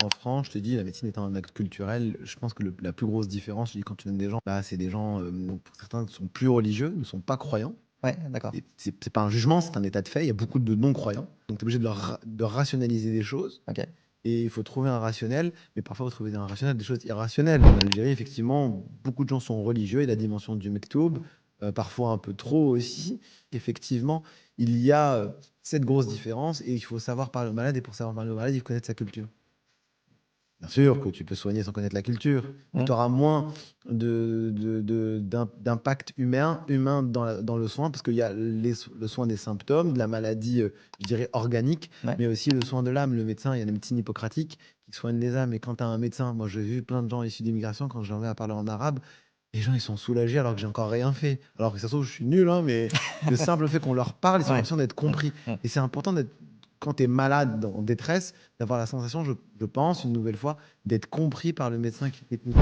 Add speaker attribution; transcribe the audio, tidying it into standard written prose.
Speaker 1: en France, je te dis, la médecine étant un acte culturel, je pense que la plus grosse différence, je dis, quand tu donnes des gens, là, c'est des gens, pour certains, qui sont plus religieux, ne sont pas croyants.
Speaker 2: Ouais, d'accord.
Speaker 1: Et c'est pas un jugement, c'est un état de fait. Il y a beaucoup de non-croyants. Donc, tu es obligé de rationaliser des choses.
Speaker 2: Ok.
Speaker 1: Et il faut trouver un rationnel, mais parfois, il faut trouver un rationnel des choses irrationnelles. En Algérie, effectivement, beaucoup de gens sont religieux et la dimension du mektoub, parfois un peu trop aussi. Effectivement, il y a cette grosse différence et il faut savoir parler au malade. Et pour savoir parler au malade, il faut connaître sa culture. Bien sûr que tu peux soigner sans connaître la culture, mais tu auras moins d'impact humain dans le soin, parce qu'il y a le soin des symptômes, de la maladie, je dirais, organique,
Speaker 2: Ouais.
Speaker 1: mais aussi le soin de l'âme. Le médecin, il y a la médecine hippocratique qui soigne les âmes. Et quand tu as un médecin, moi j'ai vu plein de gens issus d'immigration, quand j'en vais à parler en arabe, les gens ils sont soulagés alors que j'ai encore rien fait. Alors que ça se trouve, je suis nul, hein, mais le simple fait qu'on leur parle, ils ont
Speaker 2: Ouais.
Speaker 1: l'impression d'être compris. Et c'est important d'être, quand tu es malade, en détresse, d'avoir la sensation, je pense, une nouvelle fois, d'être compris par le médecin qui est technique.